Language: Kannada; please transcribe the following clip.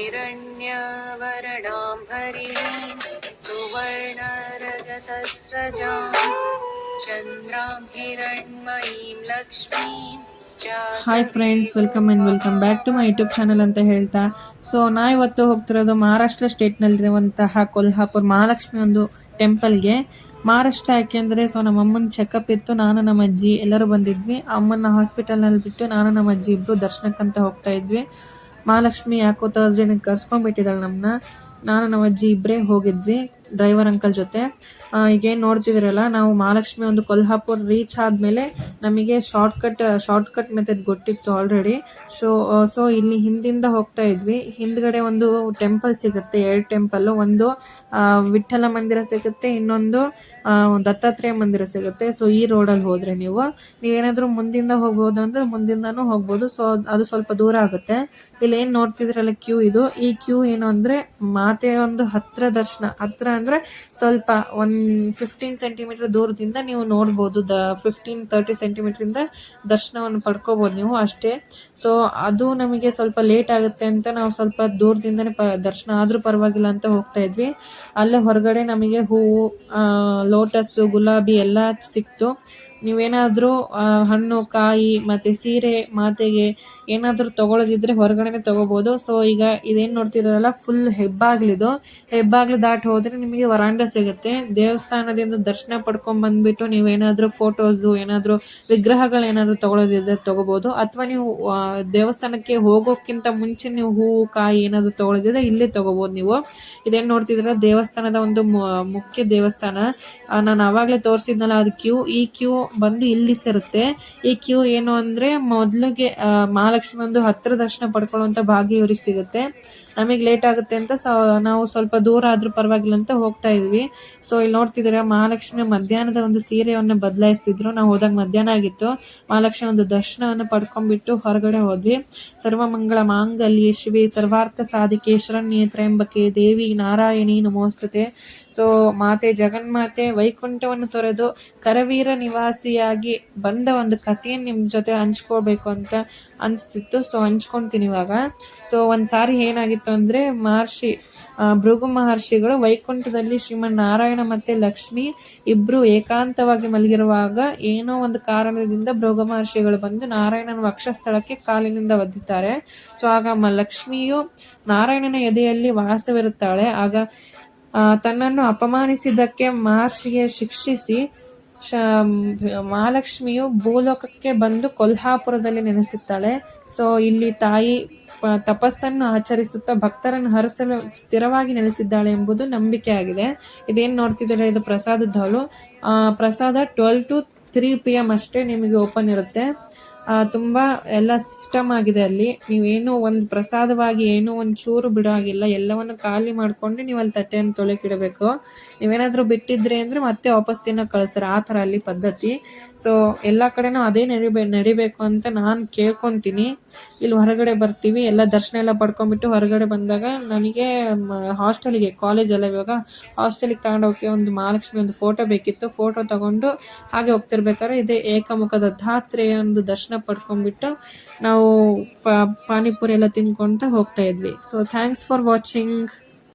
हिरण्यवर्णाम्भरीं सुवर्णरजतस्रजां चन्द्रां हिरण्मयीं लक्ष्मीं hi friends, welcome back to my YouTube channel ಅಂತ ಹೇಳ್ತಾ, ಸೊ ನಾ ಇವತ್ತು ಹೋಗ್ತಿರೋದು ಮಹಾರಾಷ್ಟ್ರ ಸ್ಟೇಟ್ನಲ್ಲಿರುವಂತಹ ಕೊಲ್ಹಾಪುರ್ ಮಹಾಲಕ್ಷ್ಮಿ ಒಂದು ಟೆಂಪಲ್ಗೆ. ಮಹಾರಾಷ್ಟ್ರ ಯಾಕೆಂದರೆ ಸೊ ನಮ್ಮ ಅಮ್ಮನ ಚೆಕಪ್ ಇತ್ತು, ನಾನು ನಮ್ಮ ಅಜ್ಜಿ ಎಲ್ಲರೂ ಬಂದಿದ್ವಿ. ಅಮ್ಮನ ಹಾಸ್ಪಿಟಲ್ನಲ್ಲಿ ಬಿಟ್ಟು ನಾನು ನಮ್ಮ ಅಜ್ಜಿ ಇಬ್ಬರು ದರ್ಶನಕ್ಕಂತ ಹೋಗ್ತಾ ಇದ್ವಿ. ಮಹಾಲಕ್ಷ್ಮಿ ಯಾಕೋ ಥರ್ಸ್ಡೇನ ಕರ್ಸ್ಕೊಂಡ್ಬಿಟ್ಟಿದ್ದಾಳೆ ನಮ್ಮನ್ನ. ನಾನು ನಮ್ಮ ಅಜ್ಜಿ ಇಬ್ಬರೇ ಹೋಗಿದ್ವಿ ಡ್ರೈವರ್ ಅಂಕಲ್ ಜೊತೆ. ಈಗೇನು ನೋಡ್ತಿದ್ರಲ್ಲ, ನಾವು ಮಹಾಲಕ್ಷ್ಮಿ ಒಂದು ಕೊಲ್ಹಾಪುರ್ ರೀಚ್ ಆದಮೇಲೆ ನಮಗೆ ಶಾರ್ಟ್ಕಟ್ ಮೆಥಡ್ ಗೊತ್ತಿತ್ತು ಆಲ್ರೆಡಿ. ಸೊ ಇಲ್ಲಿ ಹಿಂದಿಂದ ಹೋಗ್ತಾ ಇದ್ವಿ. ಹಿಂದ್ಗಡೆ ಒಂದು ಟೆಂಪಲ್ ಸಿಗುತ್ತೆ, 2 ಟೆಂಪಲ್ಲು. ಒಂದು ವಿಠ್ಠಲ ಮಂದಿರ ಸಿಗುತ್ತೆ, ಇನ್ನೊಂದು ದತ್ತಾತ್ರೇಯ ಮಂದಿರ ಸಿಗುತ್ತೆ. ಸೊ ಈ ರೋಡಲ್ಲಿ ಹೋದರೆ ನೀವೇನಾದರೂ ಮುಂದಿಂದ ಹೋಗ್ಬೋದು ಅಂದ್ರೆ ಮುಂದಿಂದನೂ ಹೋಗ್ಬೋದು. ಸೊ ಅದು ಸ್ವಲ್ಪ ದೂರ ಆಗುತ್ತೆ. ಇಲ್ಲಿ ಏನು ನೋಡ್ತಿದ್ರಲ್ಲ ಕ್ಯೂ, ಈ ಕ್ಯೂ ಏನು ಅಂದರೆ ಮಾತೆ ಒಂದು ಹತ್ರ ದರ್ಶನ. ಹತ್ರ ಅಂದರೆ ಸ್ವಲ್ಪ 15 ಸೆಂಟಿಮೀಟರ್ ದೂರದಿಂದ ನೀವು ನೋಡ್ಬೋದು. 15-30 ಸೆಂಟಿಮೀಟ್ರಿಂದ ದರ್ಶನವನ್ನು ಪಡ್ಕೋಬೋದು ನೀವು ಅಷ್ಟೇ. ಸೊ ಅದು ನಮಗೆ ಸ್ವಲ್ಪ ಲೇಟ್ ಆಗುತ್ತೆ ಅಂತ ನಾವು ಸ್ವಲ್ಪ ದೂರದಿಂದನೇ ದರ್ಶನ ಆದರೂ ಪರವಾಗಿಲ್ಲ ಅಂತ ಹೋಗ್ತಾ ಇದ್ವಿ. ಅಲ್ಲೇ ಹೊರಗಡೆ ನಮಗೆ ಹೂವು, ಲೋಟಸ್ಸು, ಗುಲಾಬಿ ಎಲ್ಲ ಸಿಕ್ತು. ನೀವೇನಾದರೂ ಹಣ್ಣು, ಕಾಯಿ ಮತ್ತು ಸೀರೆ ಮಾತೆಗೆ ಏನಾದರೂ ತೊಗೊಳೋದಿದ್ರೆ ಹೊರಗಡೆನೆ ತೊಗೋಬೋದು. ಸೊ ಈಗ ಇದೇನು ನೋಡ್ತಿದ್ದಾರಲ್ಲ ಫುಲ್ ಹೆಬ್ಬಾಗ್ಲು ದಾಟಿ ಹೋದರೆ ನಿಮಗೆ ವರಾಂಡ ಸಿಗುತ್ತೆ. ದೇವಸ್ಥಾನದಿಂದ ದರ್ಶನ ಪಡ್ಕೊಂಡು ಬಂದುಬಿಟ್ಟು ನೀವೇನಾದರೂ ಫೋಟೋಸು, ಏನಾದರೂ ವಿಗ್ರಹಗಳೇನಾದರೂ ತೊಗೊಳೋದಿದ್ರೆ ತೊಗೋಬೋದು. ಅಥವಾ ನೀವು ದೇವಸ್ಥಾನಕ್ಕೆ ಹೋಗೋಕ್ಕಿಂತ ಮುಂಚೆ ನೀವು ಹೂವು, ಕಾಯಿ ಏನಾದರೂ ತೊಗೊಳೋದಿದ್ರೆ ಇಲ್ಲೇ ತೊಗೋಬೋದು ನೀವು. ಇದೇನು ನೋಡ್ತಿದ್ದೀರ ದೇವಸ್ಥಾನದ ಒಂದು ಮುಖ್ಯ ದೇವಸ್ಥಾನ. ನಾನು ಆವಾಗಲೇ ತೋರಿಸಿದ್ನಲ್ಲ ಅದು ಕ್ಯೂ. ಈ ಕ್ಯೂ ಬಂದು ಇಲ್ಲಿ ಸೇರುತ್ತೆ. ಈ ಕ್ಯೂ ಏನು ಅಂದರೆ ಮೊದಲಿಗೆ ಮಹಾಲಕ್ಷ್ಮಿ ಒಂದು ಹತ್ರ ದರ್ಶನ ಪಡ್ಕೊಳ್ಳುವಂಥ ಭಾಗ್ಯ ಇವ್ರಿಗೆ ಸಿಗುತ್ತೆ. ನಮಗೆ ಲೇಟ್ ಆಗುತ್ತೆ ಅಂತ ನಾವು ಸ್ವಲ್ಪ ದೂರ ಆದರೂ ಪರವಾಗಿಲ್ಲ ಅಂತ ಹೋಗ್ತಾ ಇದ್ವಿ. ಸೊ ಇಲ್ಲಿ ನೋಡ್ತಿದ್ದೀರಾ ಮಹಾಲಕ್ಷ್ಮಿ ಮಧ್ಯಾಹ್ನದ ಒಂದು ಸೀರೆಯನ್ನು ಬದಲಾಯಿಸ್ತಿದ್ರು. ನಾವು ಹೋದಾಗ ಮಧ್ಯಾಹ್ನ ಆಗಿತ್ತು. ಮಹಾಲಕ್ಷ್ಮಿ ಒಂದು ದರ್ಶನವನ್ನು ಪಡ್ಕೊಂಡ್ಬಿಟ್ಟು ಹೊರಗಡೆ ಹೋದ್ವಿ. ಸರ್ವಮಂಗಳ ಮಾಂಗಲ್ಯೆ ಶಿವೆ ಸರ್ವಾರ್ಥ ಸಾಧಿಕೆ ಶರಣ್ಯೆ ತ್ರ್ಯಂಬಕೆ ದೇವಿ ನಾರಾಯಣಿ ನಮೋಸ್ತುತೆ. ಸೊ ಮಾತೆ ಜಗನ್ಮಾತೆ ವೈಕುಂಠವನ್ನು ತೊರೆದು ಕರವೀರ ನಿವಾಸಿಯಾಗಿ ಬಂದ ಒಂದು ಕಥೆಯನ್ನು ನಿಮ್ಮ ಜೊತೆ ಹಂಚ್ಕೋಬೇಕು ಅಂತ ಅನಿಸ್ತಿತ್ತು. ಸೊ ಹಂಚ್ಕೊತೀನಿ ಇವಾಗ. ಸೊ ಒಂದು ಸಾರಿ ಏನಾಗಿತ್ತು ಅಂದರೆ ಭೃಗು ಮಹರ್ಷಿಗಳು ವೈಕುಂಠದಲ್ಲಿ ಶ್ರೀಮನ್ ನಾರಾಯಣ ಮತ್ತು ಲಕ್ಷ್ಮಿ ಇಬ್ಬರು ಏಕಾಂತವಾಗಿ ಮಲಗಿರುವಾಗ ಏನೋ ಒಂದು ಕಾರಣದಿಂದ ಭೃಗು ಮಹರ್ಷಿಗಳು ಬಂದು ನಾರಾಯಣನ ವಕ್ಷಸ್ಥಳಕ್ಕೆ ಕಾಲಿನಿಂದ ಒದ್ದುತ್ತಾರೆ. ಸೊ ಆಗ ಲಕ್ಷ್ಮಿಯು ನಾರಾಯಣನ ಎದೆಯಲ್ಲಿ ವಾಸವಿರುತ್ತಾಳೆ. ಆಗ ತನ್ನನ್ನು ಅಪಮಾನಿಸಿದ್ದಕ್ಕೆ ಮಹರ್ಷಿಗೆ ಶಿಕ್ಷಿಸಿ ಮಹಾಲಕ್ಷ್ಮಿಯು ಭೂಲೋಕಕ್ಕೆ ಬಂದು ಕೊಲ್ಹಾಪುರದಲ್ಲಿ ನೆಲೆಸುತ್ತಾಳೆ. ಸೊ ಇಲ್ಲಿ ತಾಯಿ ತಪಸ್ಸನ್ನು ಆಚರಿಸುತ್ತಾ ಭಕ್ತರನ್ನು ಹರಿಸಲು ಸ್ಥಿರವಾಗಿ ನೆಲೆಸಿದ್ದಾಳೆ ಎಂಬುದು ನಂಬಿಕೆ ಆಗಿದೆ. ಇದೇನು ನೋಡ್ತಿದ್ದಾರೆ ಇದು ಪ್ರಸಾದದ ಹಾಲು. ಪ್ರಸಾದ 12 to 3 PM ಅಷ್ಟೇ ನಿಮಗೆ ಓಪನ್ ಇರುತ್ತೆ. ತುಂಬ ಎಲ್ಲ ಸಿಸ್ಟಮ್ ಆಗಿದೆ ಅಲ್ಲಿ. ನೀವೇನು ಒಂದು ಪ್ರಸಾದವಾಗಿ ಏನೂ ಒಂದು ಚೂರು ಬಿಡೋ ಆಗಿಲ್ಲ. ಎಲ್ಲವನ್ನು ಖಾಲಿ ಮಾಡಿಕೊಂಡು ನೀವು ಅಲ್ಲಿ ತಟ್ಟೆಯನ್ನು ತೊಳೆಕಿಡಬೇಕು. ನೀವೇನಾದರೂ ಬಿಟ್ಟಿದ್ರೆ ಅಂದರೆ ಮತ್ತೆ ವಾಪಸ್ ತಿನ್ನೋಕೆ ಕಳಿಸ್ತಾರೆ. ಆ ಥರ ಅಲ್ಲಿ ಪದ್ಧತಿ. ಸೊ ಎಲ್ಲ ಕಡೆನೂ ಅದೇ ನಡಿಬೇಕು ಅಂತ ನಾನು ಕೇಳ್ಕೊತೀನಿ. ಇಲ್ಲಿ ಹೊರಗಡೆ ಬರ್ತೀವಿ, ಎಲ್ಲ ದರ್ಶನ ಎಲ್ಲ ಪಡ್ಕೊಂಡ್ಬಿಟ್ಟು ಹೊರಗಡೆ ಬಂದಾಗ ನನಗೆ ಹಾಸ್ಟೆಲಿಗೆ, ಕಾಲೇಜಲ್ಲ ಇವಾಗ, ಹಾಸ್ಟೆಲಿಗೆ ತಗೊಂಡೋಗಿ ಒಂದು ಮಹಾಲಕ್ಷ್ಮಿ ಒಂದು ಫೋಟೋ ಬೇಕಿತ್ತು. ಫೋಟೋ ತಗೊಂಡು ಹಾಗೆ ಹೋಗ್ತಿರ್ಬೇಕಾದ್ರೆ ಇದೇ ಏಕಮುಖದ ದತ್ತಾತ್ರೇಯ ಒಂದು ದರ್ಶನ ಪಡ್ಕೊಂಡ್ಬಿಟ್ಟು ನಾವು ಪಾನಿಪುರಿ ಎಲ್ಲ ತಿನ್ಕೊಂತ ಹೋಗ್ತಾ ಇದ್ವಿ. So thanks for watching.